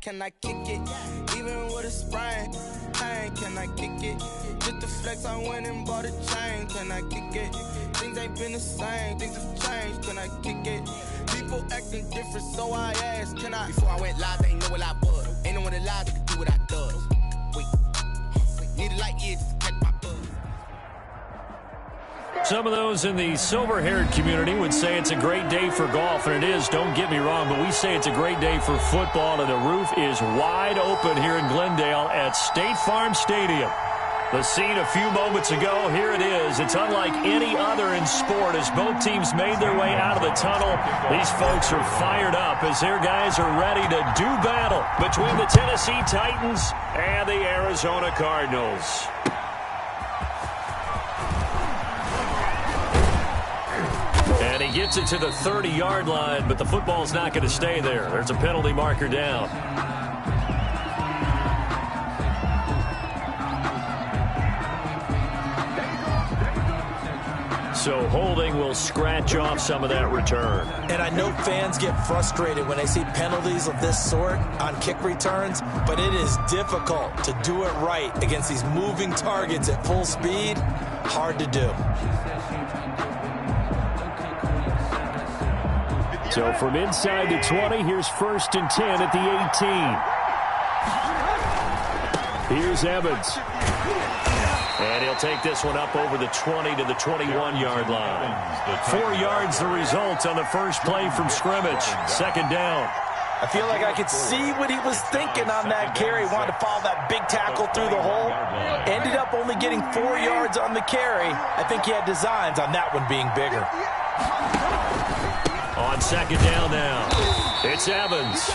can I kick it? Even with a sprain, pain, can I kick it? Just the flex, I went and bought a chain, can I kick it? Things ain't been the same, things have changed, can I kick it? People acting different, so I asked, can I? Before I went live, they ain't know what I was. Ain't no one alive that could do what I does. Wait, need a light year just to catch my buzz. Some of those in the silver-haired community would say it's a great day for golf, and it is, don't get me wrong, but we say it's a great day for football, and the roof is wide open here in Glendale at State Farm Stadium. The scene a few moments ago, here it is. It's unlike any other in sport as both teams made their way out of the tunnel. These folks are fired up as their guys are ready to do battle between the Tennessee Titans and the Arizona Cardinals. And he gets it to the 30-yard line, but the football's not going to stay there. There's a penalty marker down. So holding will scratch off some of that return. And I know fans get frustrated when they see penalties of this sort on kick returns, but it is difficult to do it right against these moving targets at full speed. Hard to do. So from inside the 20, here's 1st and 10 at the 18. Here's Evans. And he'll take this one up over the 20 to the 21-yard line. 4 yards the result on the first play from scrimmage. 2nd down. I feel like I could see what he was thinking on that carry. Wanted to follow that big tackle through the hole. Ended up only getting 4 yards on the carry. I think he had designs on that one being bigger. On 2nd down now, it's Evans.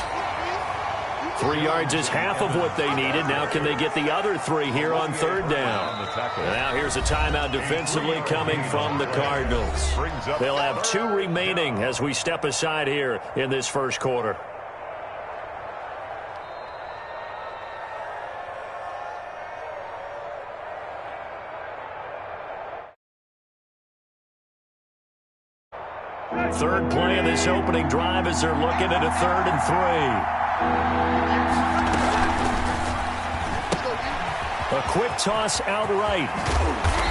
3 yards is half of what they needed. Now can they get the other 3 here on 3rd down? And now here's a timeout defensively coming from the Cardinals. They'll have 2 remaining as we step aside here in this first quarter. Third play of this opening drive as they're looking at a 3rd and 3. A quick toss out right.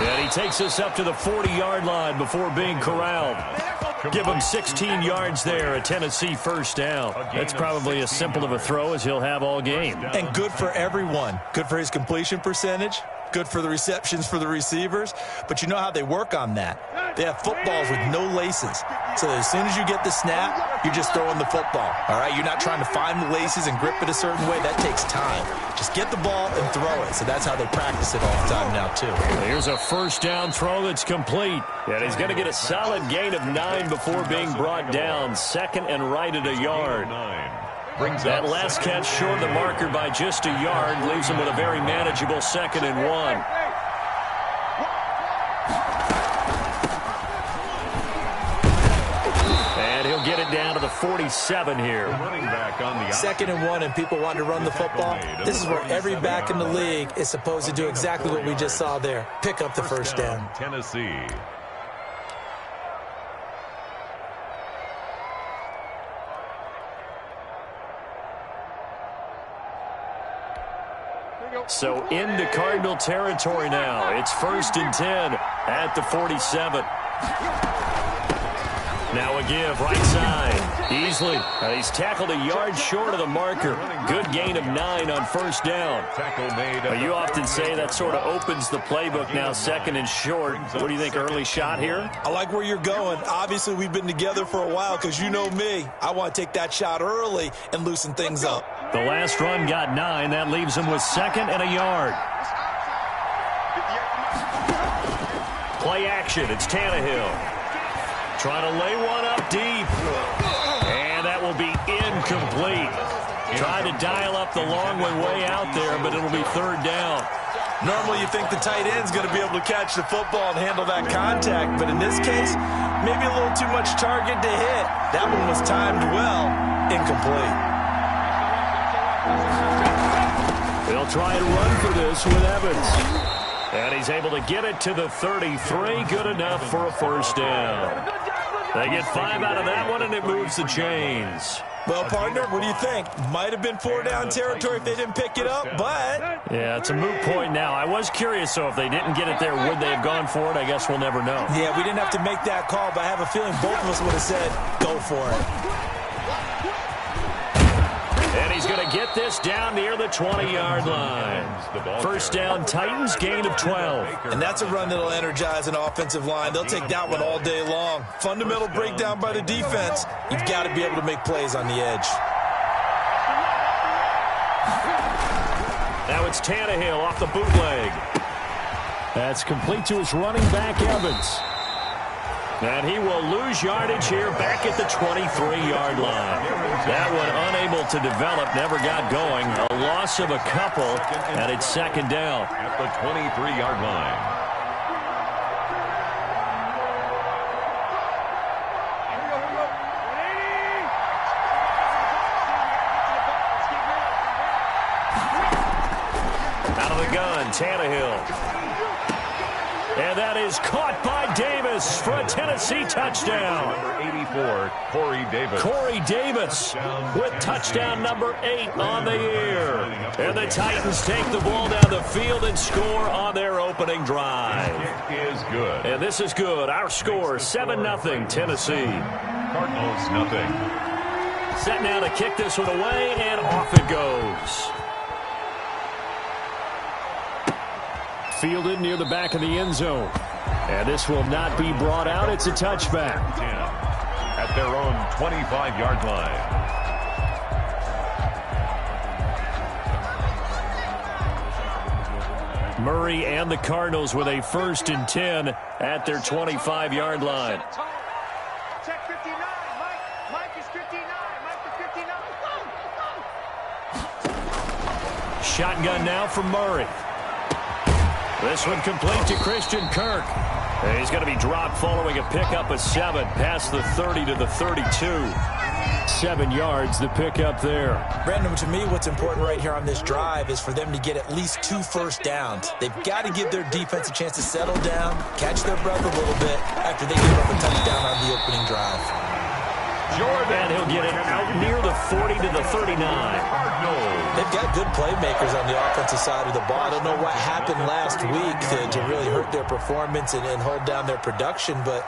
And he takes us up to the 40-yard line before being corralled. Give him 16 yards there, a Tennessee 1st down. That's probably as simple of a throw as he'll have all game. And good for everyone. Good for his completion percentage. Good for the receptions for the receivers. But you know how they work on that. They have footballs with no laces. So that as soon as you get the snap, you're just throwing the football. All right? You're not trying to find the laces and grip it a certain way. That takes time. Just get the ball and throw it. So that's how they practice it all the time now, too. Here's a 1st down throw that's complete. And he's going to get a solid gain of 9 before being brought down. 2nd and right at a yard. That last catch short of the marker by just a yard leaves him with a very manageable 2nd and 1. And he'll get it down to the 47 here. 2nd and 1 and people want to run the football. This is where every back in the league is supposed to do exactly what we just saw there. Pick up the 1st down. Tennessee. So into Cardinal territory now. It's 1st and 10 at the 47. Now a give right side. Easily. He's tackled a yard short of the marker. Good gain of 9 on 1st down. You often say that sort of opens the playbook now, 2nd and short. What do you think, early shot here? I like where you're going. Obviously, we've been together for a while because you know me. I want to take that shot early and loosen things up. The last run got 9. That leaves him with 2nd and a yard. Play action. It's Tannehill. Trying to lay one up deep. And that will be incomplete. Trying to dial up the long way out there, but it'll be 3rd down. Normally you think the tight end's going to be able to catch the football and handle that contact, but in this case, maybe a little too much target to hit. That one was timed well. Incomplete. They'll try and run for this with Evans. And he's able to get it to the 33. Good enough for a 1st down. They get 5 out of that one, and it moves the chains. Well, partner, what do you think? Might have been 4 down territory if they didn't pick it up, but... Yeah, it's a moot point now. I was curious, so if they didn't get it there, would they have gone for it? I guess we'll never know. Yeah, we didn't have to make that call, but I have a feeling both of us would have said, go for it. And he's going to get this down near the 20-yard line. First down, Titans, gain of 12. And that's a run that'll energize an offensive line. They'll take that one all day long. Fundamental breakdown by the defense. You've got to be able to make plays on the edge. Now it's Tannehill off the bootleg. That's complete to his running back, Evans. And he will lose yardage here back at the 23-yard line. That one unable to develop, never got going. A loss of a couple, and it's second down. At the 23-yard line. Out of the gun, Tannehill. And that is caught by Davis for a Tennessee touchdown. Number 84, Corey Davis. Corey Davis with touchdown number 8 on the year. And the Titans take the ball down the field and score on their opening drive. It is good. And this is good. Our score, 7-0 Tennessee. Cardinals, nothing. Set now to kick this one away, and off it goes. Fielded near the back of the end zone. And this will not be brought out. It's a touchback. 10 at their own 25-yard line. Murray and the Cardinals with a 1st and 10 at their 25-yard line. Check 59. Mike is 59. Mike is 59. Shotgun now from Murray. This one complete to Christian Kirk. He's going to be dropped following a pickup of 7 past the 30 to the 32. 7 yards, the pickup there. Brandon, to me, what's important right here on this drive is for them to get at least 2 first downs. They've got to give their defense a chance to settle down, catch their breath a little bit after they give up a touchdown on the opening drive. Jordan, he'll get it out near the 40 to the 39. They've got good playmakers on the offensive side of the ball. I don't know what happened last week to really hurt their performance and hold down their production, but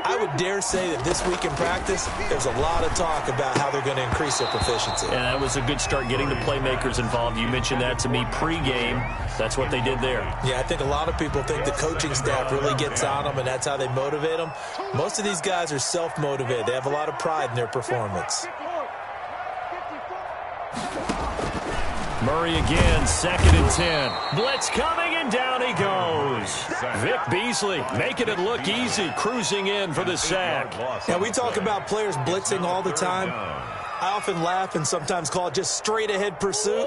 I would dare say that this week in practice, there's a lot of talk about how they're going to increase their proficiency. And that was a good start getting the playmakers involved. You mentioned that to me pregame. That's what they did there. Yeah, I think a lot of people think the coaching staff really gets on them, and that's how they motivate them. Most of these guys are self-motivated. They have a lot of pride in their performance. Murray again, 2nd and 10. Blitz coming, and down he goes. Vic Beasley making it look easy, cruising in for the sack. Now, we talk about players blitzing all the time. I often laugh and sometimes call it just straight-ahead pursuit.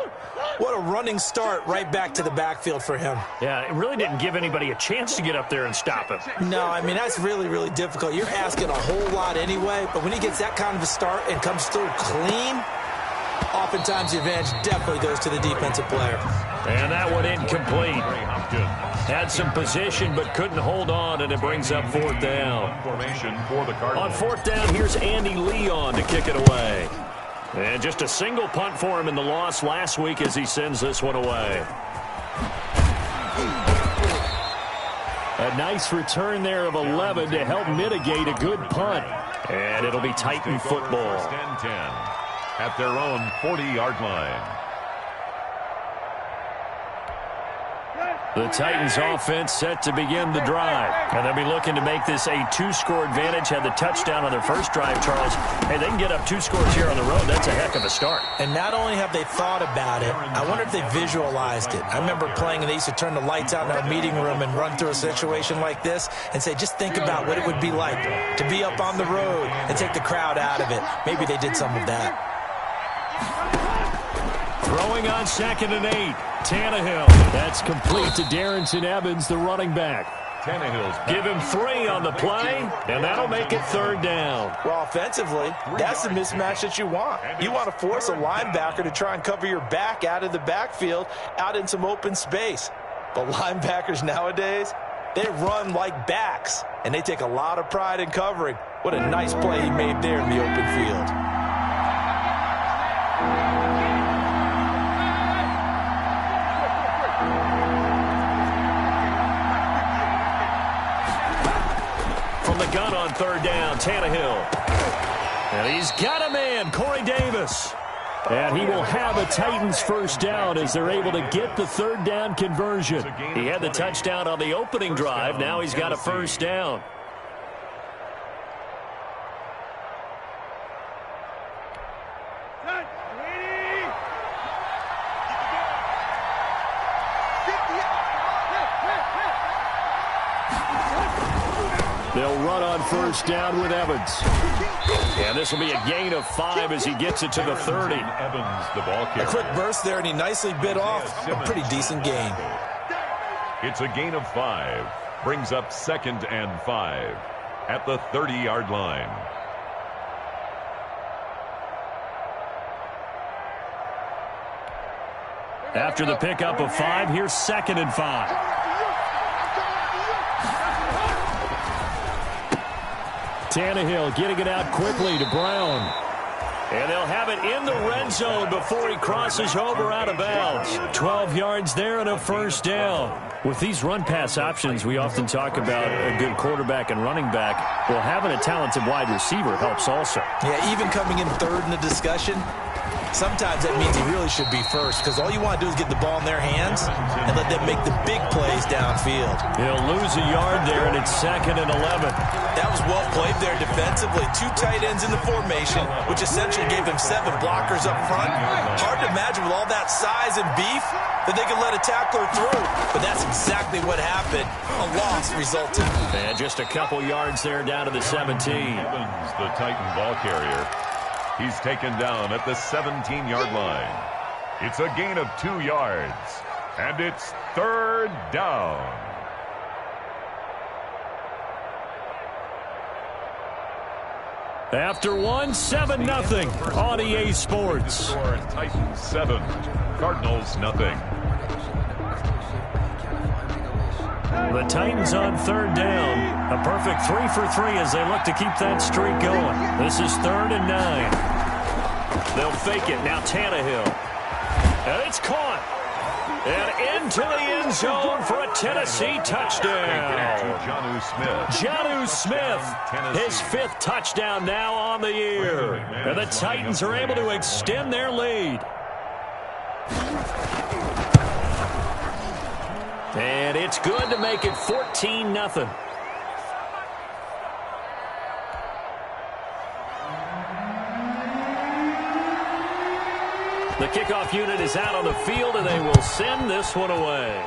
What a running start right back to the backfield for him. Yeah, it really didn't give anybody a chance to get up there and stop him. No, I mean, that's really, really difficult. You're asking a whole lot anyway, but when he gets that kind of a start and comes through clean, oftentimes the advantage definitely goes to the defensive player. And that one incomplete. Had some position but couldn't hold on, and it brings up 4th down. Formation for the Cardinals. On 4th down, here's Andy Leon to kick it away. And just a single punt for him in the loss last week as he sends this one away. A nice return there of 11 to help mitigate a good punt. And it'll be Titan football. 1st and 10 at their own 40-yard line. The Titans offense set to begin the drive. And they'll be looking to make this a 2-score advantage. Had the touchdown on their first drive, Charles. Hey, they can get up 2 scores here on the road. That's a heck of a start. And not only have they thought about it, I wonder if they visualized it. I remember playing, and they used to turn the lights out in our meeting room and run through a situation like this and say, just think about what it would be like to be up on the road and take the crowd out of it. Maybe they did some of that. Throwing on 2nd and 8. Tannehill. That's complete to Darrington Evans, the running back. Tannehill's back. Give him 3 on the play, and that'll make it 3rd down. Well, offensively, that's the mismatch that you want. You want to force a linebacker to try and cover your back out of the backfield, out in some open space. But linebackers nowadays, they run like backs, and they take a lot of pride in covering. What a nice play he made there in the open field. From the gun on third down, Tannehill. And he's got a man, Corey Davis. And he will have a Titans first down as they're able to get the third down conversion. He had the touchdown on the opening drive. Now he's got a first down. They'll run on first down with Evans. And this will be a gain of 5 as he gets it to the 30. Evans, the ball carrier. A quick burst there, and he nicely bit off a pretty decent gain. It's a gain of 5. Brings up 2nd and 5 at the 30-yard line. After the pickup of 5, here's 2nd and 5. Tannehill getting it out quickly to Brown. And they'll have it in the red zone before he crosses over out of bounds. 12 yards there and a first down. With these run-pass options, we often talk about a good quarterback and running back. Well, having a talented wide receiver helps also. Yeah, even coming in third in the discussion, sometimes that means he really should be first because all you want to do is get the ball in their hands and let them make the big plays downfield. He'll lose a yard there, and it's 2nd and 11. That was well played there defensively. 2 tight ends in the formation, which essentially gave them 7 blockers up front. Hard to imagine with all that size and beef that they could let a tackler through. But that's exactly what happened. A loss resulted. And just a couple yards there down to the 17. Evans, the Titan ball carrier. He's taken down at the 17-yard line. It's a gain of 2 yards. And it's 3rd down. After 1, 7-0 on EA Sports. Titans 7, Cardinals nothing. The Titans on 3rd down. A perfect 3 for 3 as they look to keep that streak going. This is 3rd and 9. They'll fake it. Now Tannehill. And it's caught. And into the end zone for a Tennessee touchdown. Jonnu Smith, his 5th touchdown now on the year. And the Titans are able to extend their lead. And it's good to make it 14-0. The kickoff unit is out on the field, and they will send this one away.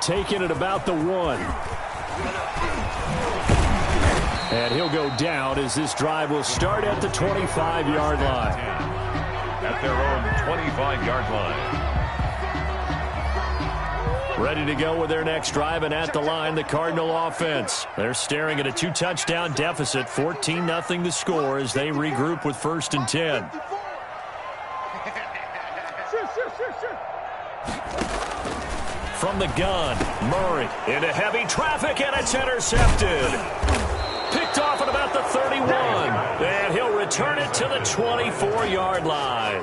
Taking it about the 1. And he'll go down as this drive will start at the 25-yard line. At their own 25-yard line. Ready to go with their next drive, and at the line, the Cardinal offense. They're staring at a 2-touchdown deficit, 14-0 the score as they regroup with 1st and 10. From the gun, Murray into heavy traffic, and it's intercepted. Picked off at about the 31, and he'll return it to the 24-yard line.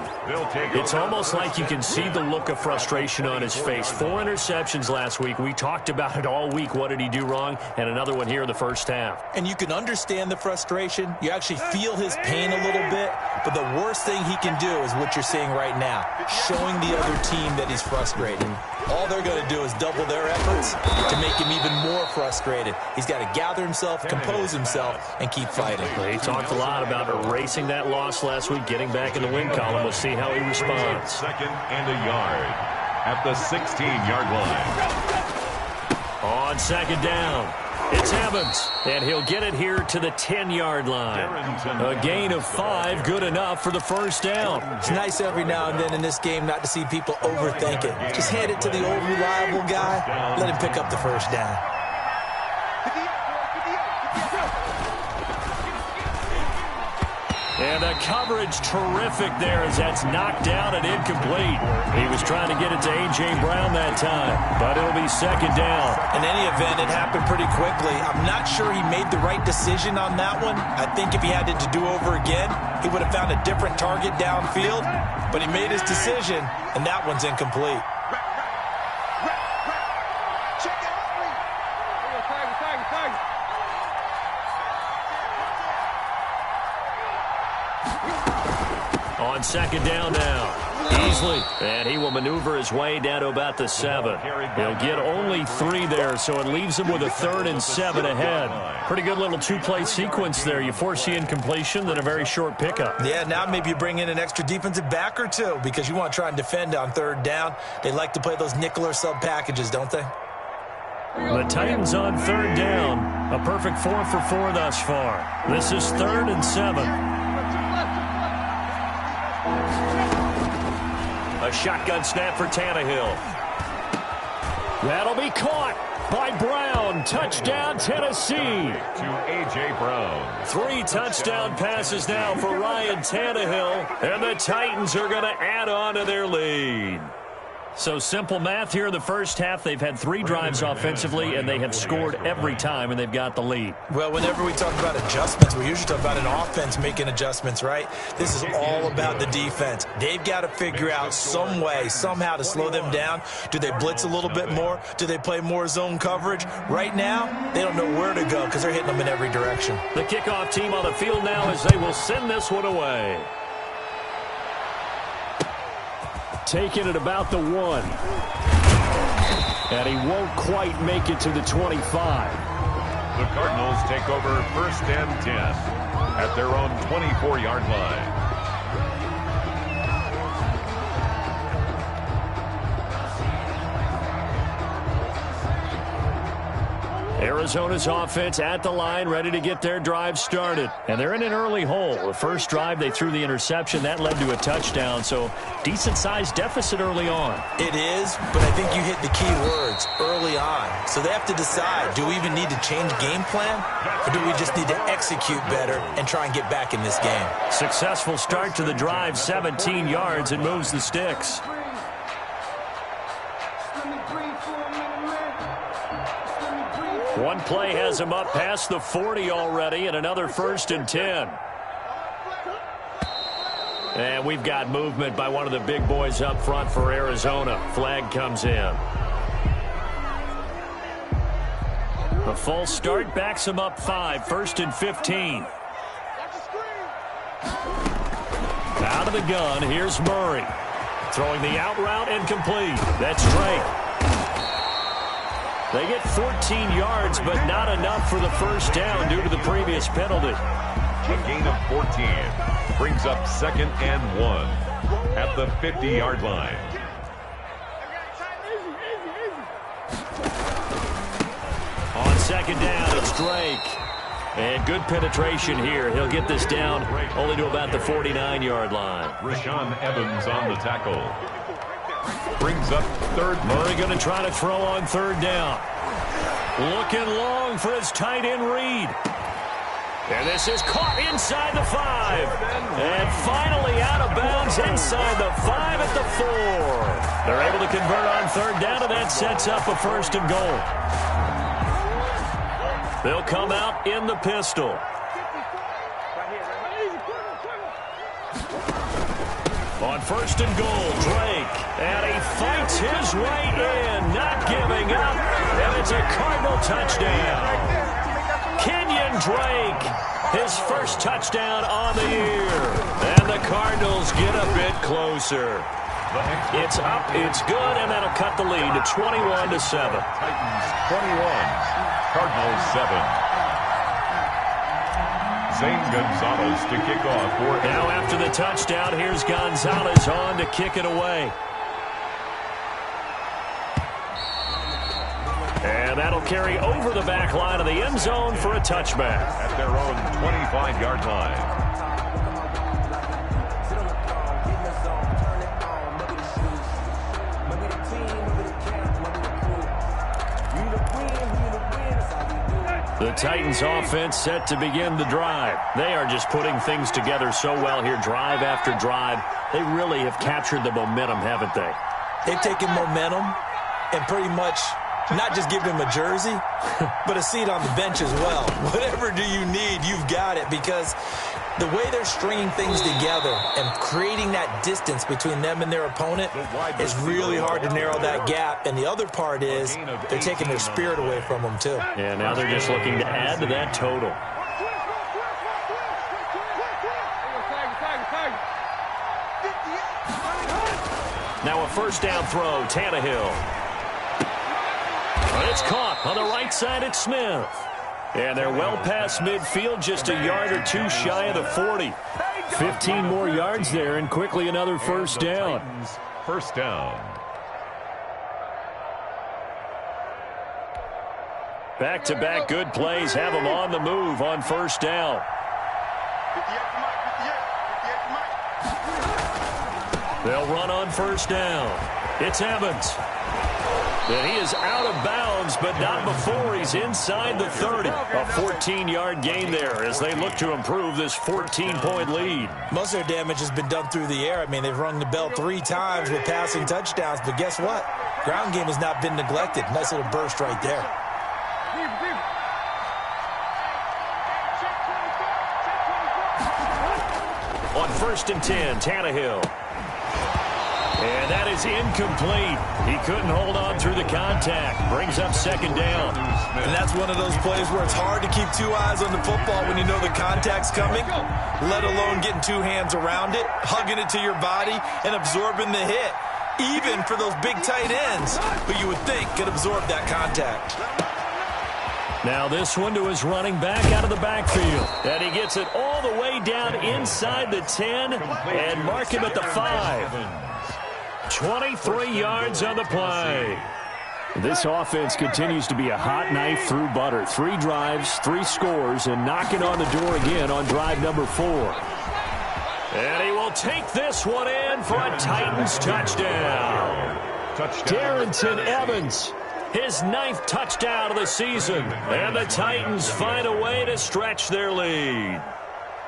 It's almost like you can see the look of frustration on his face. 4 interceptions last week. We talked about it all week. What did he do wrong? And another one here in the first half. And you can understand the frustration. You actually feel his pain a little bit. But the worst thing he can do is what you're seeing right now, showing the other team that he's frustrated. All they're going to do is double their efforts to make him even more frustrated. He's got to gather himself, compose himself, and keep fighting. He talked a lot about erasing that loss last week, getting back in the win column. We'll see how he responds. 2nd and a yard at the 16-yard line. On 2nd down, it's Evans, and he'll get it here to the 10-yard line. A gain of 5, good enough for the first down. It's nice every now and then in this game not to see people overthink it. Just hand it to the old reliable guy, let him pick up the first down. And the coverage terrific there as that's knocked down and incomplete. He was trying to get it to A.J. Brown that time, but it'll be second down. In any event, it happened pretty quickly. I'm not sure he made the right decision on that one. I think if he had it to do over again, he would have found a different target downfield, but he made his decision, and that one's incomplete. On second down now. Easily. And he will maneuver his way down to about the 7. He'll get only 3 there, so it leaves him with a 3rd and 7 ahead. Pretty good little two-play sequence there. You force the incompletion, then a very short pickup. Yeah, now maybe you bring in an extra defensive back or two because you want to try and defend on 3rd down. They like to play those nickel or sub packages, don't they? The Titans on 3rd down. A perfect 4 for 4 thus far. This is 3rd and 7. A shotgun snap for Tannehill. That'll be caught by Brown. Touchdown, Tennessee. To A.J. Brown. 3 touchdown passes now for Ryan Tannehill, and the Titans are going to add on to their lead. So simple math here in the first half. They've had 3 drives offensively, and they have scored every time, and they've got the lead. Well, whenever we talk about adjustments, we usually talk about an offense making adjustments, right? This is all about the defense. They've got to figure out some way, somehow to slow them down. Do they blitz a little bit more? Do they play more zone coverage? Right now, they don't know where to go because they're hitting them in every direction. The kickoff team on the field now as they will send this one away. Taking it about the 1. And he won't quite make it to the 25. The Cardinals take over 1st and 10 at their own 24-yard line. Arizona's offense at the line, ready to get their drive started. And they're in an early hole. The first drive, they threw the interception. That led to a touchdown, so decent-sized deficit early on. It is, but I think you hit the key words, early on. So they have to decide, do we even need to change game plan, or do we just need to execute better and try and get back in this game? Successful start to the drive, 17 yards, and moves the sticks. One play has him up past the 40 already, and another 1st and 10. And we've got movement by one of the big boys up front for Arizona. Flag comes in. The false start backs him up 5, 1st and 15. Out of the gun, here's Murray. Throwing the out route and complete. That's Drake. They get 14 yards, but not enough for the first down due to the previous penalty. A gain of 14 brings up 2nd and 1 at the 50-yard line. On second down, it's Drake. And good penetration here. He'll get this down only to about the 49-yard line. Rashaan Evans on the tackle. Brings up 3rd. Murray going to try to throw on 3rd down. Looking long for his tight end Reed. And this is caught inside the 5. And finally out of bounds inside the 5 at the 4. They're able to convert on 3rd down, and that sets up a 1st and goal. They'll come out in the pistol. On 1st and goal, Drake. And he fights his way in, not giving up. And it's a Cardinal touchdown. Kenyon Drake, his first touchdown on the year. And the Cardinals get a bit closer. It's up, it's good, and that'll cut the lead to 21-7. Titans 21, Cardinals 7. Zane Gonzalez to kick off for now after the touchdown, here's Gonzalez on to kick it away. And that'll carry over the back line of the end zone for a touchback. At their own 25-yard line. The Titans offense set to begin the drive. They are just putting things together so well here, drive after drive. They really have captured the momentum, haven't they? They've taken momentum and pretty much not just give him a jersey, but a seat on the bench as well. Whatever do you need, you've got it, because the way they're stringing things together and creating that distance between them and their opponent is really hard to narrow that gap. And the other part is they're taking their spirit away from them, too. Yeah, now they're just looking to add to that total. Now a first down throw, Tannehill. It's caught on the right side at Smith. And they're well past midfield, just a yard or two shy of the 40. 15 more yards there, and quickly another first down. First down. Back-to-back good plays have them on the move on first down. They'll run on first down. It's Evans. And he is out of bounds, but not before he's inside the 30. A 14-yard gain there as they look to improve this 14-point lead. Most of their damage has been done through the air. I mean, they've rung the bell 3 times with passing touchdowns, but guess what? Ground game has not been neglected. Nice little burst right there. On 1st and 10, Tannehill. And that is incomplete. He couldn't hold on through the contact. Brings up second down. And that's one of those plays where it's hard to keep 2 eyes on the football when you know the contact's coming, let alone getting 2 hands around it, hugging it to your body, and absorbing the hit, even for those big tight ends who you would think could absorb that contact. Now this one to his running back out of the backfield. And he gets it all the way down inside the 10 and mark him at the 5. 23 yards on the play. This offense continues to be a hot knife through butter. 3 drives, 3 scores, and knocking on the door again on drive number 4. And he will take this one in for a Titans touchdown. Darrington Evans, his 9th touchdown of the season. And the Titans find a way to stretch their lead.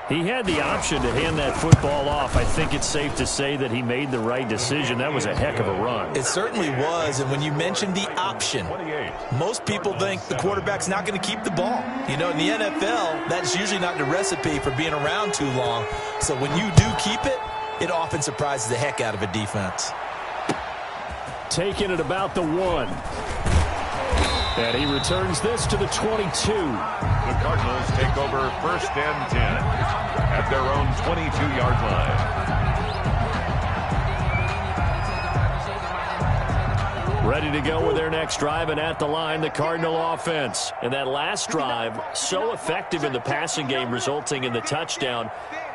He had the option to hand that football off. I think it's safe to say that he made the right decision. That was a heck of a run. It certainly was, and when you mentioned the option, most people think the quarterback's not going to keep the ball. You know, in the NFL, that's usually not the recipe for being around too long. So when you do keep it, it often surprises the heck out of a defense. Taking it about the 1. And he returns this to the 22. The Cardinals take over 1st and 10 at their own 22-yard line. Ready to go with their next drive, and at the line, the Cardinal offense. And that last drive, so effective in the passing game, resulting in the touchdown.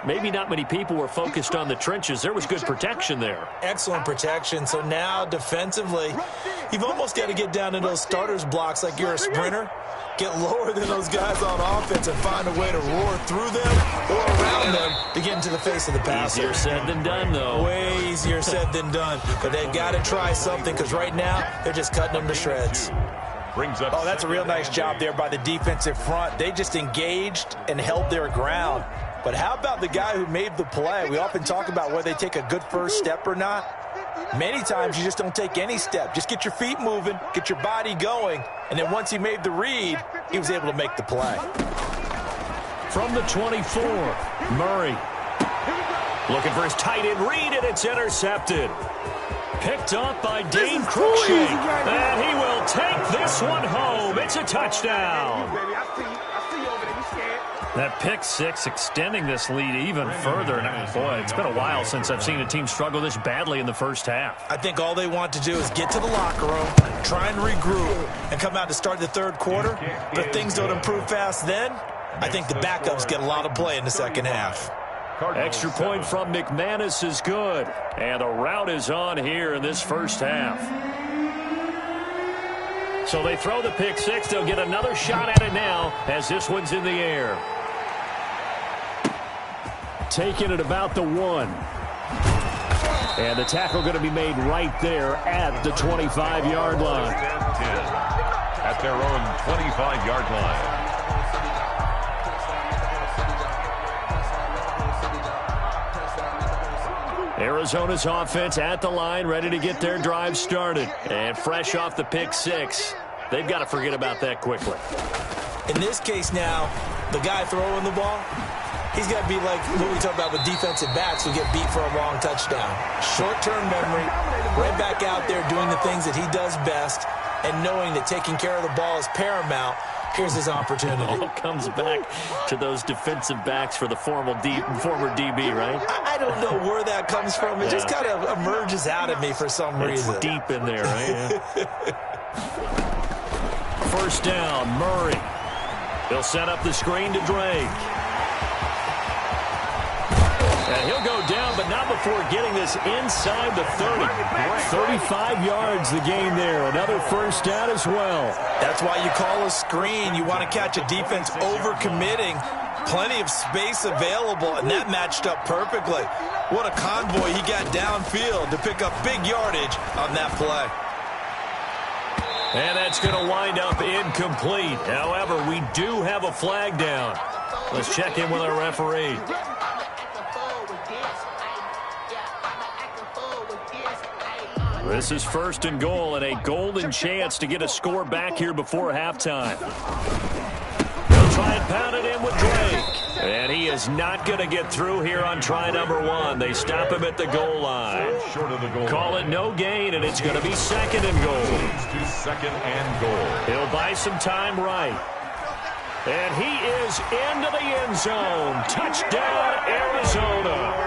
Maybe not many people were focused on the trenches. There was good protection there. Excellent protection. So now defensively, you've almost got to get down to those starters blocks like you're a sprinter. Get lower than those guys on offense and find a way to roar through them or around them to get into the face of the passer. Easier said than done, though. Way easier said than done. But they've got to try something, because right now they're just cutting them to shreds. Oh, that's a real nice job there by the defensive front. They just engaged and held their ground. But how about the guy who made the play? We often talk about whether they take a good first step or not. Many times you just don't take any step. Just get your feet moving, get your body going, and then once he made the read, he was able to make the play. From the 24, Murray. Looking for his tight end read, and it's intercepted. Picked up by Dane Cruikshank. And he will take this one home. It's a touchdown. That pick 6 extending this lead even further. And boy, it's been a while since I've seen a team struggle this badly in the first half. I think all they want to do is get to the locker room, try and regroup, and come out to start the third quarter. But if things don't improve fast then, I think the backups get a lot of play in the second half. Extra point from McManus is good. And the route is on here in this first half. So they throw the pick 6. They'll get another shot at it now as this one's in the air. Taking it about the 1. And the tackle going to be made right there at the 25-yard line. At their own 25-yard line. Arizona's offense at the line, ready to get their drive started. And fresh off the pick six, they've got to forget about that quickly. In this case now, the guy throwing the ball, he's got to be like what we talk about with defensive backs who get beat for a long touchdown. Short-term memory, right back out there doing the things that he does best, and knowing that taking care of the ball is paramount. Here's his opportunity. It all comes back to those defensive backs for the former DB, right? I don't know where that comes from. It just kind of emerges out of me for some reason. It's deep in there, right? Yeah. First down, Murray. He'll set up the screen to Drake. And he'll go down, but not before getting this inside the 30. 35 yards the gain there. Another first down as well. That's why you call a screen. You want to catch a defense overcommitting. Plenty of space available, and that matched up perfectly. What a convoy he got downfield to pick up big yardage on that play. And that's going to wind up incomplete. However, we do have a flag down. Let's check in with our referee. This is first and goal, and a golden chance to get a score back here before halftime. They'll try and pound it in with Drake. And he is not going to get through here on try number one. They stop him at the goal line. Call it no gain, and it's going to be second and goal. Second and goal. He'll buy some time right. And he is into the end zone. Touchdown, Arizona.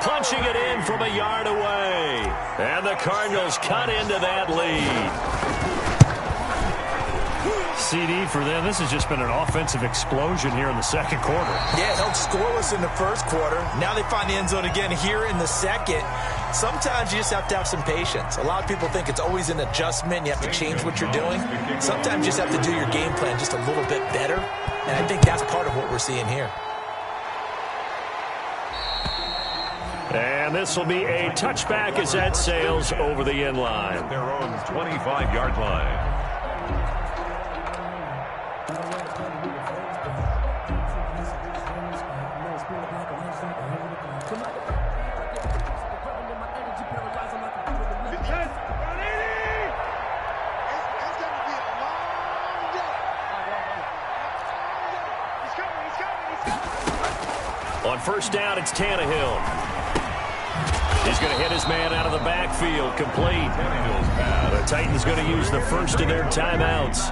Punching it in from a yard away. And the Cardinals cut into that lead. CD for them. This has just been an offensive explosion here in the second quarter. Yeah, held scoreless in the first quarter. Now they find the end zone again here in the second. Sometimes you just have to have some patience. A lot of people think it's always an adjustment. You have to change what you're doing. Sometimes you just have to do your game plan just a little bit better. And I think that's part of what we're seeing here. And this will be a touchback as that sails over the end line. Their own 25-yard line. On first down, it's Tannehill. He's going to hit his man out of the backfield, complete. The Titans going to use the first of their timeouts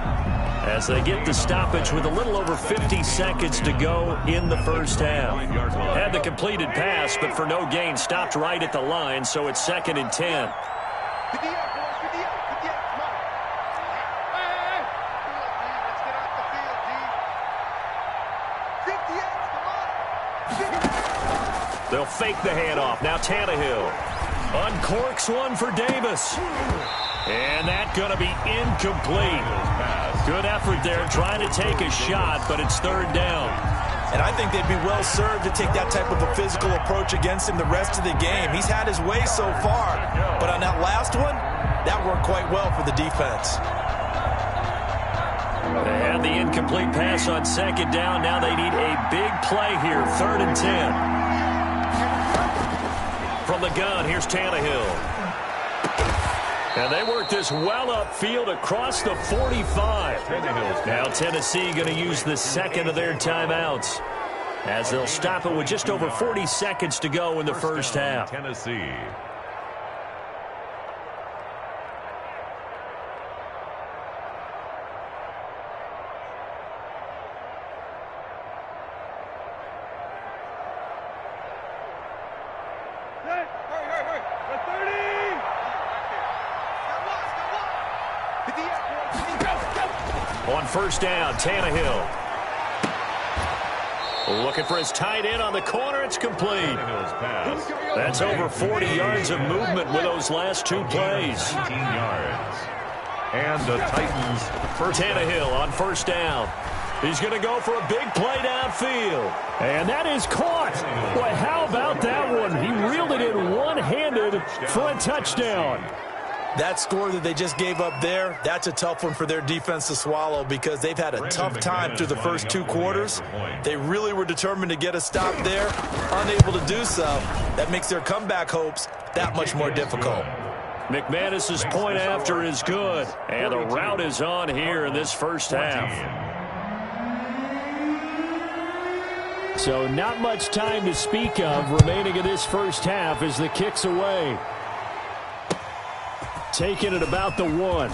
as they get the stoppage with a little over 50 seconds to go in the first half. Had the completed pass, but for no gain, stopped right at the line, so it's second and 10. They'll fake the handoff. Now Tannehill uncorks one for Davis. And that's going to be incomplete. Good effort there trying to take a shot, but it's third down. And I think they'd be well served to take that type of a physical approach against him the rest of the game. He's had his way so far, but on that last one, that worked quite well for the defense. They had the incomplete pass on second down. Now they need a big play here, third and 10. From the gun, here's Tannehill. And they work this well upfield across the 45. Now Tennessee going to use the second of their timeouts as they'll stop it with just over 40 seconds to go in the first half. Tennessee. On first down, Tannehill. Looking for his tight end on the corner. It's complete. That's over 40 yards of movement with those last two plays. 19 yards. And the Titans first Tannehill on first down. He's going to go for a big play downfield. And that is caught. Boy, how about that one? He reeled it in one-handed for a touchdown. That score that they just gave up there, that's a tough one for their defense to swallow because they've had a tough time through the first 2 quarters. They really were determined to get a stop there, unable to do so. That makes their comeback hopes that much more difficult. McManus's point after is good, and the rout is on here in this first half. So not much time to speak of remaining in this first half as the kick's away. Taking it about the 1.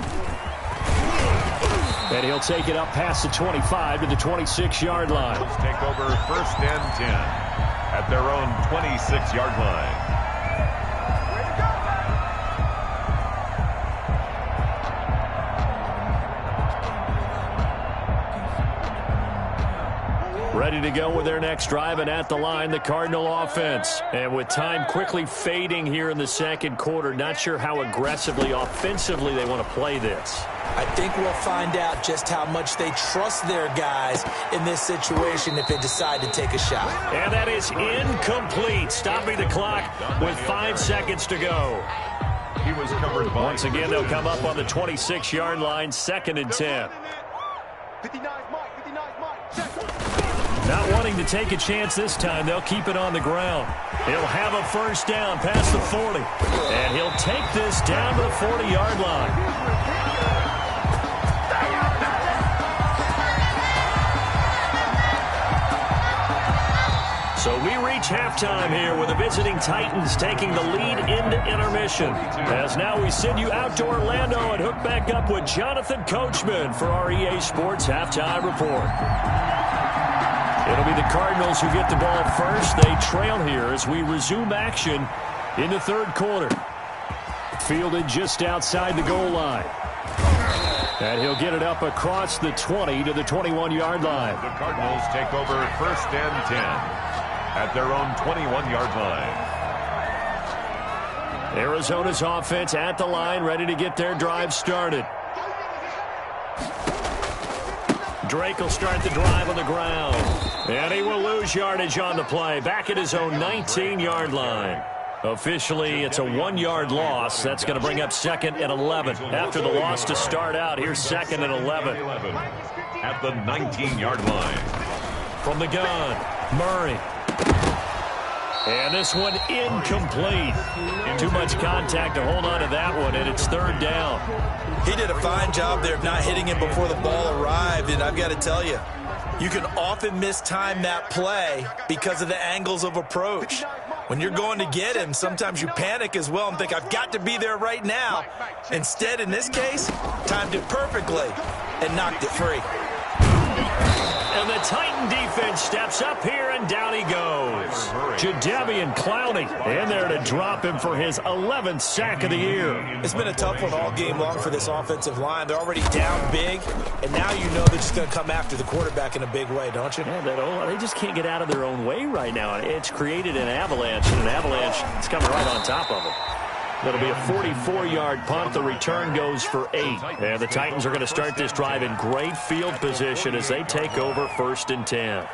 And he'll take it up past the 25 to the 26-yard line. Let's take over 1st and 10 at their own 26-yard line. Ready to go with their next drive, and at the line, the Cardinal offense. And with time quickly fading here in the second quarter, not sure how aggressively, offensively they want to play this. I think we'll find out just how much they trust their guys in this situation if they decide to take a shot. And that is incomplete, stopping the clock with 5 seconds to go. He was covered by Once again, they'll come up on the 26-yard line, 2nd and 10. 59, Mike. 59, Mike. Not wanting to take a chance this time, they'll keep it on the ground. He'll have a first down past the 40. And he'll take this down to the 40-yard line. So we reach halftime here with the visiting Titans taking the lead into intermission. As now we send you out to Orlando and hook back up with Jonathan Coachman for our EA Sports Halftime Report. It'll be the Cardinals who get the ball first. They trail here as we resume action in the 3rd quarter. Fielded just outside the goal line. And he'll get it up across the 20 to the 21-yard line. The Cardinals take over 1st and 10 at their own 21-yard line. Arizona's offense at the line, ready to get their drive started. Drake will start the drive on the ground. And he will lose yardage on the play. Back at his own 19-yard line. Officially, it's a 1-yard loss. That's going to bring up 2nd and 11. After the loss to start out, here's 2nd and 11. At the 19-yard line. From the gun, Murray. And this one incomplete. Too much contact to hold on to that one, and it's 3rd down. He did a fine job there of not hitting him before the ball arrived, and I've got to tell you, you can often mistime that play because of the angles of approach. When you're going to get him, sometimes you panic as well and think, I've got to be there right now. Instead, in this case, timed it perfectly and knocked it free. And the Titan defense steps up here, and down he goes. Jadeveon Clowney in there to drop him for his 11th sack of the year. It's been a tough one all game long for this offensive line. They're already down big, and now you know they're just going to come after the quarterback in a big way, don't you? Yeah, they just can't get out of their own way right now. It's created an avalanche, and an avalanche is coming right on top of them. It'll be a 44-yard punt. The return goes for 8. And the Titans are going to start this drive in great field position as they take over 1st and 10.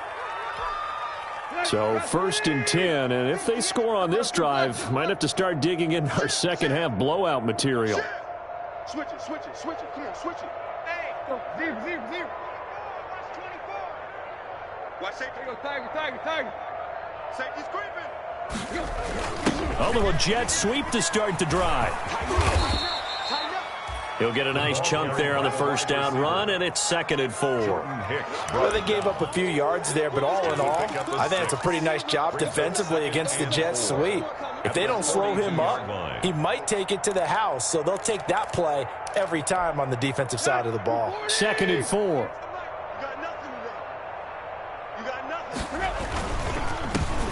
So 1st and 10, and if they score on this drive, might have to start digging in our second half blowout material. Switch it. Come on, switch it. Hey, zero. Watch 24. Watch safety. Tiger. Safety's creeping. A little jet sweep to start the drive. He'll get a nice chunk there on the first down run, and it's 2nd and 4. Well, they gave up a few yards there, but all in all, I think it's a pretty nice job defensively against the jet sweep. If they don't slow him up, he might take it to the house, so they'll take that play every time on the defensive side of the ball. 2nd and 4.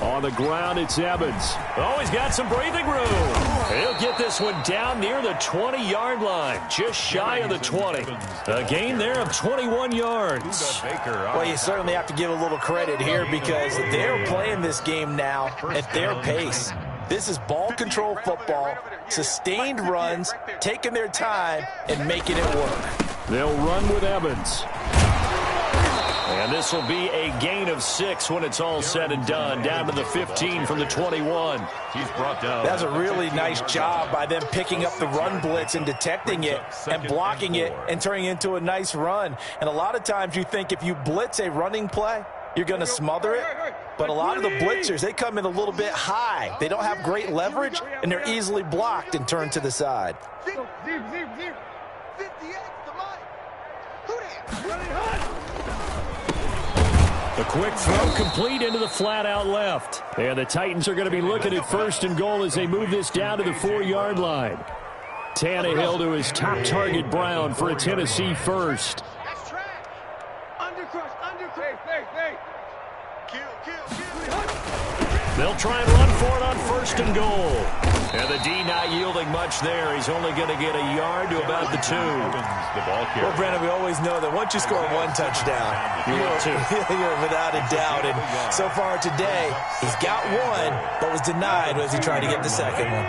On the ground, it's Evans. Oh, he's got some breathing room. He'll get this one down near the 20-yard line, just shy of the 20. A gain there of 21 yards. Well, you certainly have to give a little credit here because they're playing this game now at their pace. This is ball control football, sustained runs, taking their time and making it work. They'll run with Evans. And this will be a gain of 6 when it's all said and done. Down to the 15 from the 21. He's brought down. That's a really nice job by them picking up the run blitz and detecting it and blocking it and turning it into a nice run. And a lot of times you think if you blitz a running play, you're going to smother it. But a lot of the blitzers, they come in a little bit high. They don't have great leverage, and they're easily blocked and turned to the side. A quick throw complete into the flat out left. And the Titans are going to be looking at 1st and goal as they move this down to the 4-yard line. Tannehill to his top target, Brown, for a Tennessee first. That's track. Undercrush. They'll try and run for it on 1st and goal. And the D not yielding much there. He's only going to get a yard to about the 2. Well, Brandon, we always know that once you score one touchdown, you're without a doubt. And so far today, he's got one, but was denied as he tried to get the second one.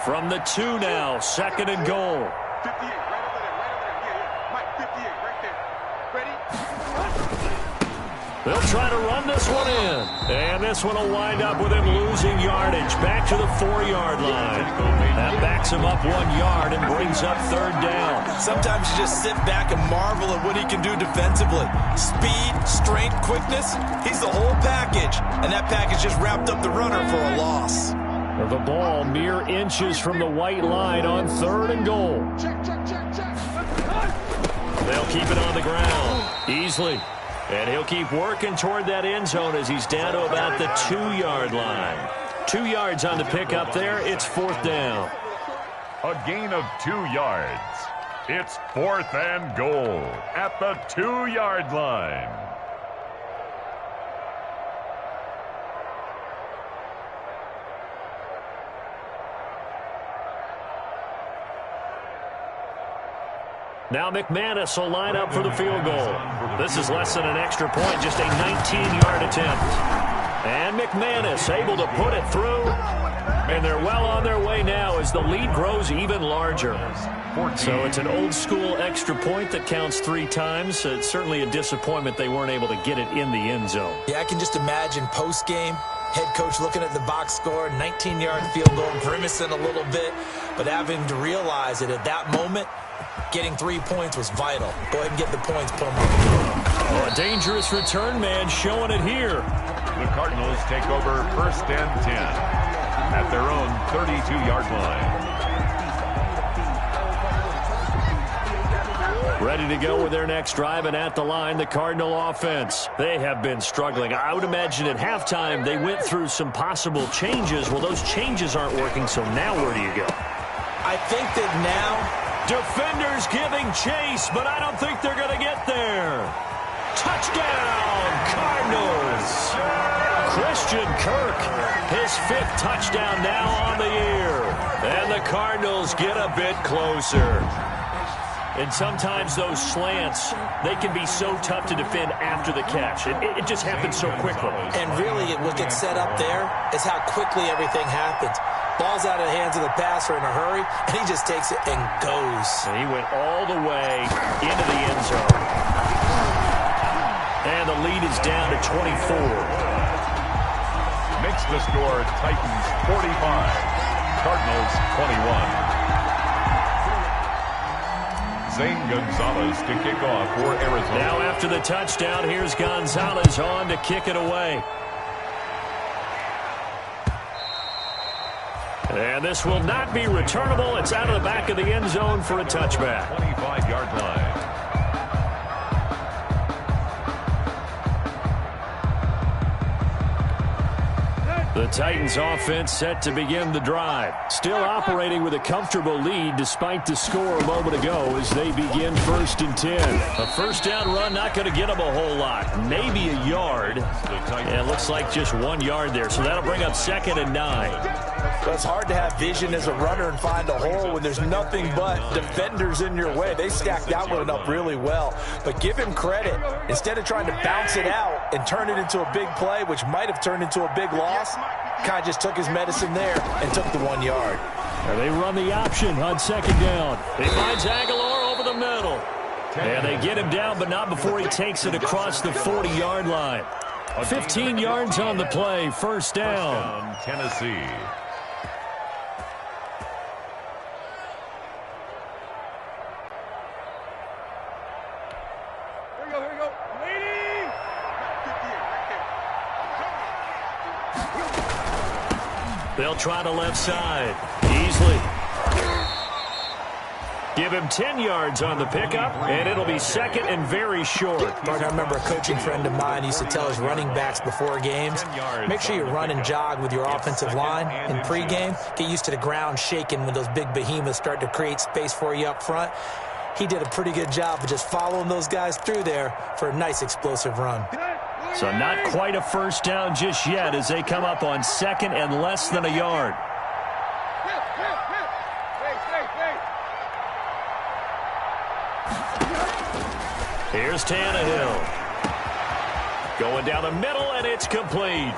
From the 2 now, 2nd and goal. 58, right over there. Yeah. Mike, 58, right there. Ready? They'll try to run this one in. And this one will wind up with him losing yardage. Back to the 4-yard line. That backs him up 1 yard and brings up 3rd down. Sometimes you just sit back and marvel at what he can do defensively. Speed, strength, quickness. He's the whole package. And that package just wrapped up the runner for a loss. The ball mere inches from the white line on 3rd and goal. Check. They'll keep it on the ground. Easily. And he'll keep working toward that end zone as he's down to about the 2-yard line. 2 yards on the pickup there. It's 4th down. A gain of 2 yards. It's 4th and goal at the 2-yard line. Now McManus will line up for the field goal. This is less than an extra point, just a 19-yard attempt. And McManus able to put it through. And they're well on their way now as the lead grows even larger. So it's an old-school extra point that counts 3 times. It's certainly a disappointment they weren't able to get it in the end zone. Yeah, I can just imagine post-game, head coach looking at the box score, 19-yard field goal, grimacing a little bit, but having to realize that at that moment, getting 3 points was vital. Go ahead and get the points, put them on the board. Oh, a dangerous return man showing it here. The Cardinals take over 1st and 10 at their own 32-yard line. Ready to go with their next drive, and at the line, the Cardinal offense. They have been struggling. I would imagine at halftime they went through some possible changes. Well, those changes aren't working, so now where do you go? I think that now Defenders giving chase, but I don't think they're going to get there. Touchdown, Cardinals. Christian Kirk, his 5th touchdown now on the year. And the Cardinals get a bit closer. And sometimes those slants, they can be so tough to defend after the catch. It just happens so quickly. And really, what gets set up there is how quickly everything happens. Ball's out of the hands of the passer in a hurry, and he just takes it and goes. And he went all the way into the end zone. And the lead is down to 24. Makes the score Titans 45, Cardinals 21. Zane Gonzalez to kick off for Arizona. Now after the touchdown, here's Gonzalez on to kick it away. And this will not be returnable. It's out of the back of the end zone for a touchback. 25-yard line. The Titans offense set to begin the drive. Still operating with a comfortable lead despite the score a moment ago as they begin 1st and 10. A 1st down run not going to get them a whole lot. Maybe a yard. And it looks like just 1 yard there. So that'll bring up 2nd and 9. Well, it's hard to have vision as a runner and find a hole when there's nothing but defenders in your way. They stacked that one up really well. But give him credit. Instead of trying to bounce it out and turn it into a big play, which might have turned into a big loss, kind of just took his medicine there and took the 1 yard. And they run the option on 2nd down. He finds Aguilar over the middle. And they get him down, but not before he takes it across the 40-yard line. 15 yards on the play, first down. Tennessee. Here we go. Leading! They'll try the left side. Easily. Give him 10 yards on the pickup, and it'll be second and very short. I remember a coaching friend of mine used to tell his running backs before games, make sure you run and jog with your offensive line in pregame. Get used to the ground shaking when those big behemoths start to create space for you up front. He did a pretty good job of just following those guys through there for a nice explosive run. So not quite a first down just yet as they come up on second and less than a yard. Here's Tannehill. Going down the middle, and it's complete.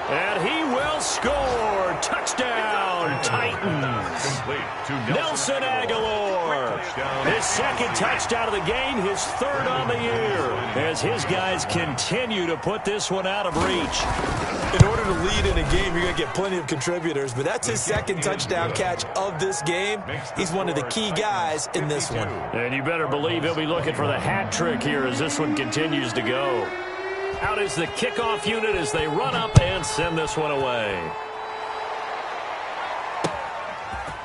And he will score. Touchdown, Titans. Nelson Aguilar. His second touchdown of the game, his third on the year, as his guys continue to put this one out of reach. In order to lead in a game, you're going to get plenty of contributors, but that's his second touchdown catch of this game. He's one of the key guys in this one. And you better believe he'll be looking for the hat trick here as this one continues to go. Out is the kickoff unit as they run up and send this one away.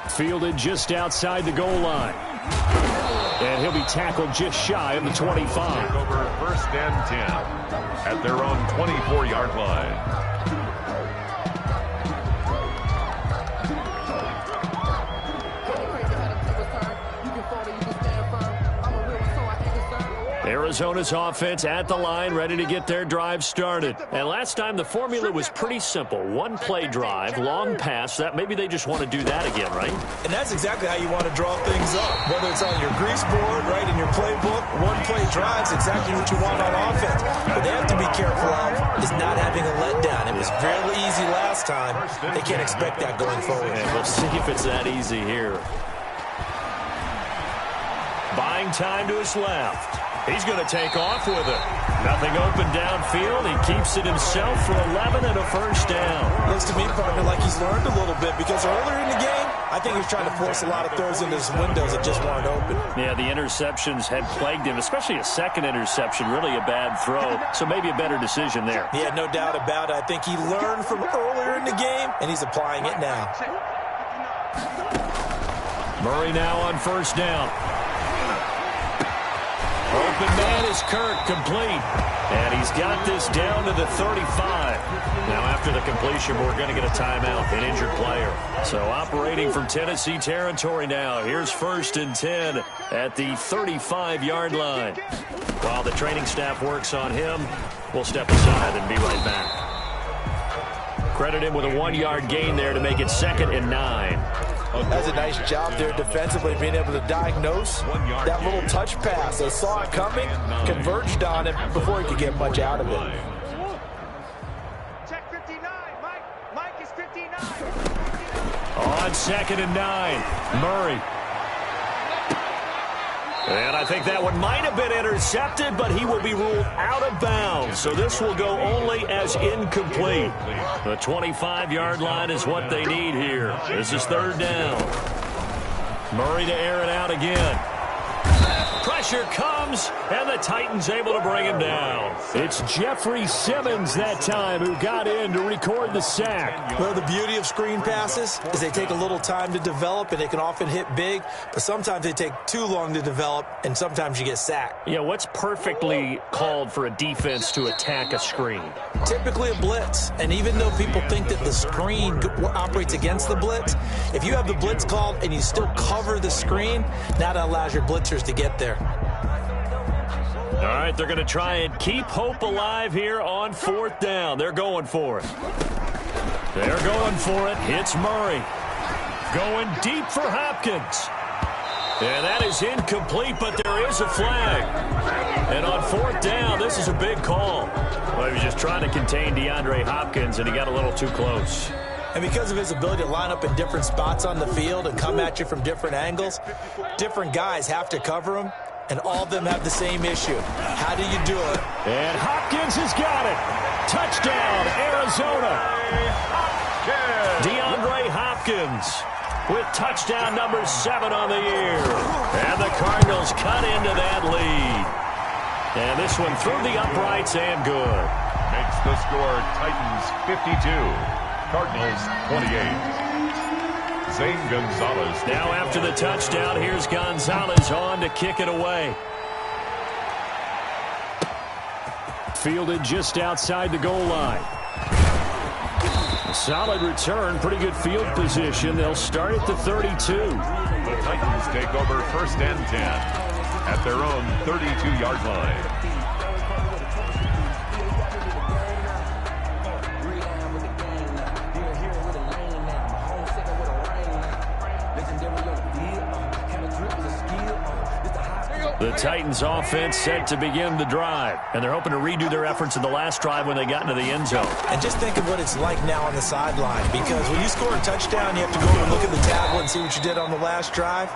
Fielded just outside the goal line. And he'll be tackled just shy of the 25. Over first and 10 at their own 24-yard line. Arizona's offense at the line, ready to get their drive started. And last time, the formula was pretty simple. One-play drive, long pass. That maybe they just want to do that again, right? And that's exactly how you want to draw things up. Whether it's on your grease board, right, in your playbook, one-play drive's exactly what you want on offense. But they have to be careful of is not having a letdown. It was fairly easy last time. They can't expect that going forward. And we'll see if it's that easy here. Buying time to his left. He's going to take off with it. Nothing open downfield. He keeps it himself for 11 and a first down. Looks to me, partner, like he's learned a little bit because earlier in the game, I think he was trying to force a lot of throws into his windows that just weren't open. Yeah, the interceptions had plagued him, especially a second interception, really a bad throw. So maybe a better decision there. Yeah, no doubt about it. I think he learned from earlier in the game, and he's applying it now. Murray now on first down. Open man is Kirk, complete. And he's got this down to the 35. Now after the completion, we're going to get a timeout, an injured player. So operating from Tennessee territory now. Here's first and 10 at the 35-yard line. While the training staff works on him, we'll step aside and be right back. Credit him with a 1-yard gain there to make it second and 9. That's a nice job there defensively, being able to diagnose that little touch pass. They saw it coming, converged on it before he could get much out of it. Check 59. Mike is 59. On second and 9, Murray. And I think that one might have been intercepted, but he will be ruled out of bounds. So this will go only as incomplete. The 25-yard line is what they need here. This is third down. Murray to air it out again. Pressure comes, and the Titans able to bring him down. It's Jeffrey Simmons that time who got in to record the sack. Well, the beauty of screen passes is they take a little time to develop, and they can often hit big, but sometimes they take too long to develop, and sometimes you get sacked. Yeah, what's perfectly called for a defense to attack a screen? Typically a blitz, and even though people think that the screen operates against the blitz, if you have the blitz called and you still cover the screen, now that allows your blitzers to get there. All right, they're going to try and keep hope alive here on fourth down. They're going for it. They're going for it. It's Murray. Going deep for Hopkins. And that is incomplete, but there is a flag. And on fourth down, this is a big call. Well, he was just trying to contain DeAndre Hopkins, and he got a little too close. And because of his ability to line up in different spots on the field and come at you from different angles, different guys have to cover him. and all of them have the same issue. How do you do it? And Hopkins has got it. Touchdown, Arizona. DeAndre Hopkins with touchdown number 7 on the year. And the Cardinals cut into that lead. And this one through the uprights and good. Makes the score Titans 52, Cardinals 28. Zane Gonzalez. Now after the touchdown, here's Gonzalez on to kick it away. Fielded just outside the goal line. A solid return, pretty good field position. They'll start at the 32. The Titans take over 1st and 10 at their own 32-yard line. The Titans offense set to begin the drive, and they're hoping to redo their efforts in the last drive when they got into the end zone. And just think of what it's like now on the sideline, because when you score a touchdown, you have to go and look at the tablet and see what you did on the last drive.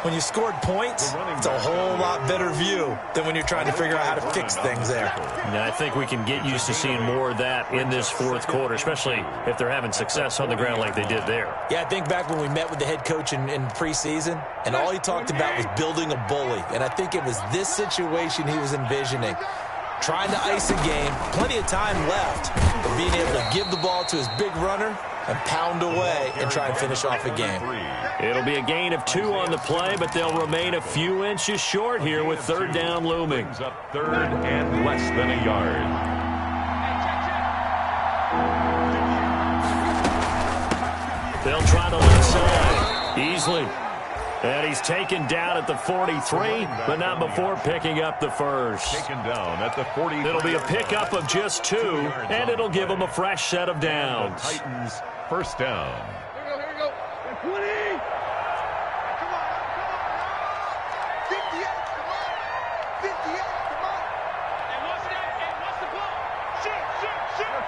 When you scored points, it's a whole lot better view than when you're trying to figure out how to fix things there. And I think we can get used to seeing more of that in this 4th quarter, especially if they're having success on the ground like they did there. Yeah, I think back when we met with the head coach in preseason, and all he talked about was building a bully. And I think it was this situation he was envisioning. Trying to ice a game, plenty of time left, but being able to give the ball to his big runner and pound away and try and finish off a game. It'll be a gain of 2 on the play, but they'll remain a few inches short here with 3rd down looming. Up 3rd and less than a yard. They'll try the left side easily. And he's taken down at the 43, but not before picking up the first. Taken down at the 40. It'll be a pickup of just 2, and it'll give them a fresh set of downs. Titans 1st down. Here we go. 20. Come on. 58. Come on. 58. Come on. And what's the ball? Shoot.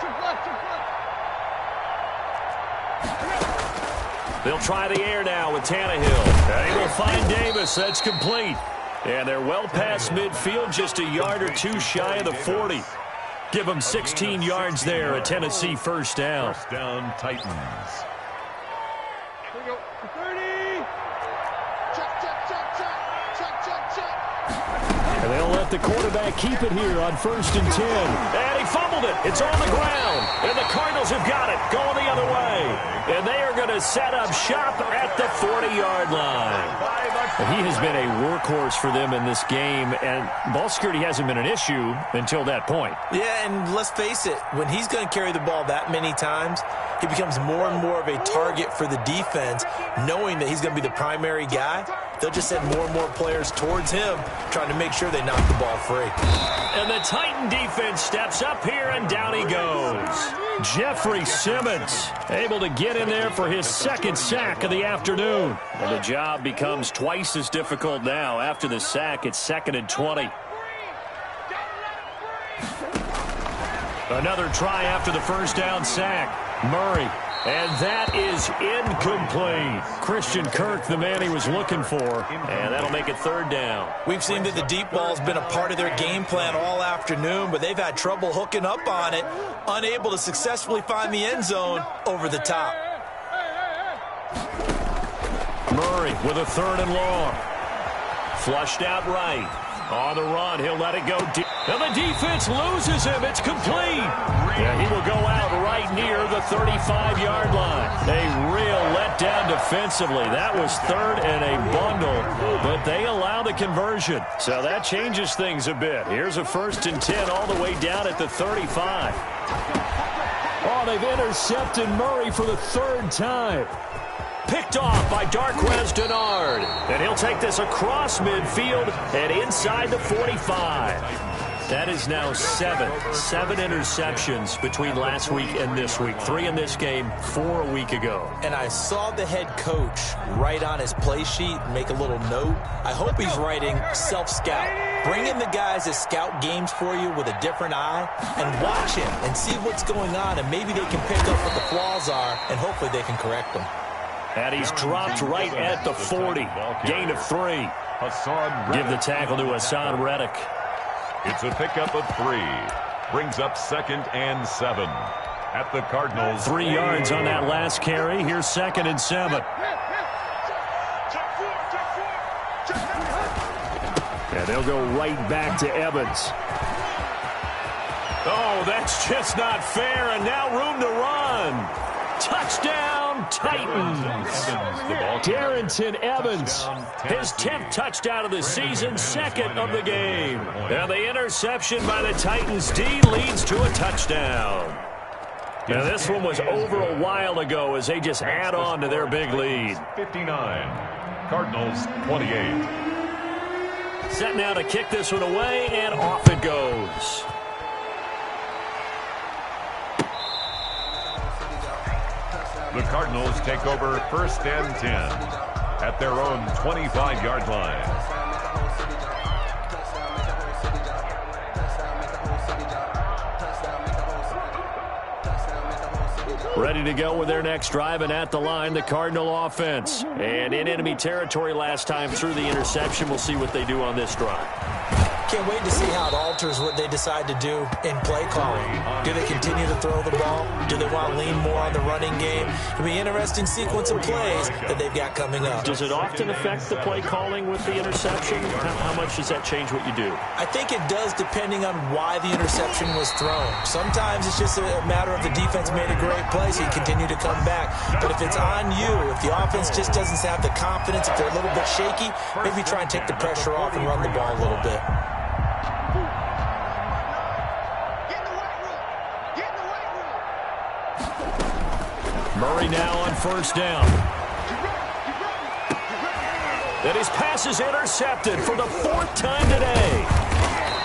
Took left. They'll try the air now with Tannehill. And he will find Davis. That's complete. And they're well past midfield, just a yard or 2 shy of the 40. Give them 16 yards there, a Tennessee 1st down. 1st down, Titans. Here we go. 30. Check. And they'll let the quarterback keep it here on 1st and 10. And he fumbled it. It's on the ground. And the Cardinals have got it, going the other way. And they are going to set up shop at the 40-yard line. He has been a workhorse for them in this game, and ball security hasn't been an issue until that point. Yeah, and let's face it, when he's going to carry the ball that many times, he becomes more and more of a target for the defense, knowing that he's going to be the primary guy. They'll just send more and more players towards him, trying to make sure they knock the ball free. And the Titan defense steps up here, and down he goes. Jeffrey Simmons able to get in there for his 2nd sack of the afternoon. And the job becomes twice as difficult now. After the sack, it's 2nd and 20. Another try after the 1st down sack. Murray. And that is incomplete. Christian Kirk, the man he was looking for. And that'll make it 3rd down. We've seen that the deep ball's been a part of their game plan all afternoon, but they've had trouble hooking up on it, unable to successfully find the end zone over the top. Murray with a 3rd and long. Flushed out right. On the run, he'll let it go deep. And the defense loses him. It's complete. Yeah, he will go out right near the 35-yard line. A real letdown defensively. That was 3rd and a bundle, but they allow the conversion. So that changes things a bit. Here's a 1st and 10 all the way down at the 35. Oh, they've intercepted Murray for the 3rd time. Picked off by Darquez Denard. And he'll take this across midfield and inside the 45. That is now 7 interceptions between last week and this week. 3 in this game, 4 a week ago. And I saw the head coach write on his play sheet, make a little note. I hope he's writing self-scout. Bring in the guys that scout games for you with a different eye and watch him and see what's going on, and maybe they can pick up what the flaws are, and hopefully they can correct them. And he's dropped right at the 40. Gain of 3. Give the tackle to Hassan Reddick. It's a pickup of 3. Brings up 2nd and 7. At the Cardinals. 3 yards on that last carry. Here's 2nd and 7. And they'll go right back to Evans. Oh, that's just not fair. And now room to run. Touchdown, Titans. Darrington Evans, his 10th touchdown of the season, 2nd of the game. And the interception by the Titans D leads to a touchdown. Now, this one was over a while ago as they just add on to their big lead. 59, Cardinals 28. Set now to kick this one away, and off it goes. The Cardinals take over 1st and 10 at their own 25-yard line. Ready to go with their next drive, and at the line, the Cardinal offense. And in enemy territory last time through the interception. We'll see what they do on this drive. Can't wait to see how it alters what they decide to do in play calling. Do they continue to throw the ball? Do they want to lean more on the running game? It'll be an interesting sequence of plays that they've got coming up. Does it often affect the play calling with the interception? How much does that change what you do? I think it does, depending on why the interception was thrown. Sometimes it's just a matter of the defense made a great play, so you continue to come back. But if it's on you, if the offense just doesn't have the confidence, if they're a little bit shaky, maybe try and take the pressure off and run the ball a little bit. Murray now on 1st down. And his pass is intercepted for the 4th time today.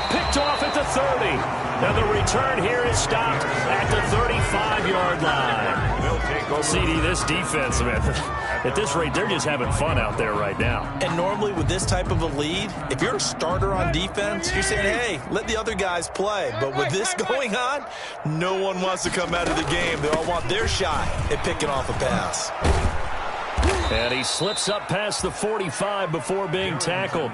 Picked off at the 30. And the return here is stopped at the 35-yard line. CD, this defense, man, at this rate, they're just having fun out there right now. And normally with this type of a lead, if you're a starter on defense, you're saying, hey, let the other guys play. But with this going on, no one wants to come out of the game. They all want their shot at picking off a pass. And he slips up past the 45 before being tackled.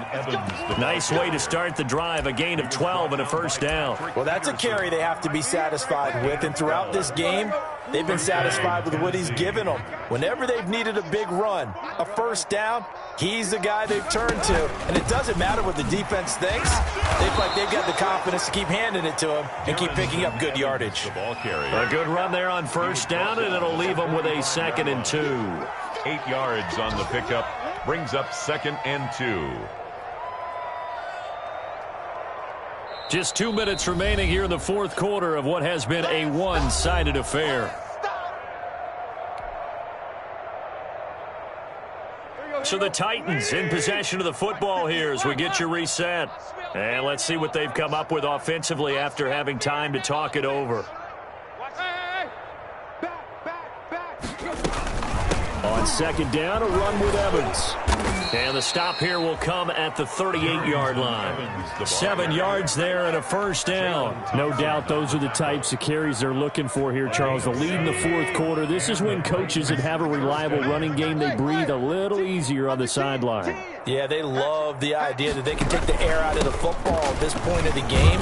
Nice way to start the drive, a gain of 12 and a 1st down. Well, that's a carry they have to be satisfied with. And throughout this game, they've been satisfied with what he's given them. Whenever they've needed a big run, a 1st down, he's the guy they've turned to. And it doesn't matter what the defense thinks. They feel like they've got the confidence to keep handing it to him and keep picking up good yardage. A good run there on 1st down, and it'll leave them with a 2nd and 2. 8 yards on the pickup. Brings up 2nd and 2. Just 2 minutes remaining here in the 4th quarter of what has been a one-sided affair. So the Titans in possession of the football here as we get you reset. And let's see what they've come up with offensively after having time to talk it over. On 2nd down, a run with Evans. And the stop here will come at the 38-yard line. 7 yards there and a 1st down. No doubt those are the types of carries they're looking for here, Charles. The lead in the 4th quarter. This is when coaches that have a reliable running game, they breathe a little easier on the sideline. Yeah, they love the idea that they can take the air out of the football at this point of the game.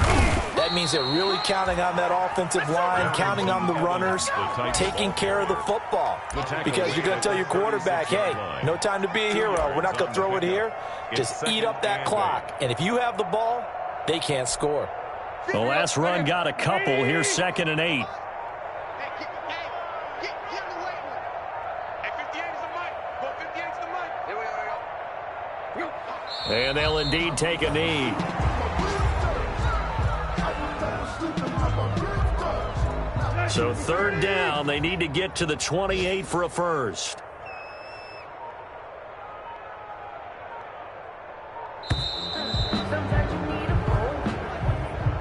That means they're really counting on that offensive line, counting on the runners, taking care of the football. Because you're going to tell your quarterback, hey, no time to be a hero. We're not going to throw it here. Just eat up that clock. And if you have the ball, they can't score. The last run got a couple. Here's 2nd and 8. And they'll indeed take a knee. So 3rd down, they need to get to the 28 for a 1st.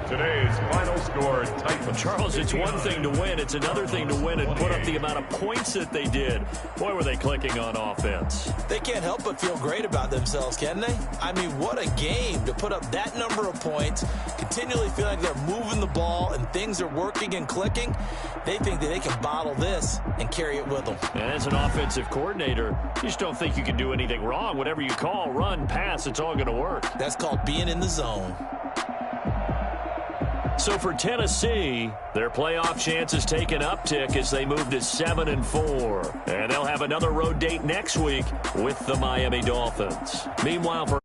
Today's final score. your Titans. Charles, it's one thing to win. It's another thing to win and put up the amount of points that they did. Boy, were they clicking on offense. They can't help but feel great about themselves, can they? I mean, what a game to put up that number of points, continually feel like they're moving the ball and things are working and clicking. They think that they can bottle this and carry it with them. And as an offensive coordinator, you just don't think you can do anything wrong. Whatever you call, run, pass, it's all going to work. That's called being in the zone. So for Tennessee, their playoff chances take an uptick as they move to 7-4. And they'll have another road date next week with the Miami Dolphins. Meanwhile, for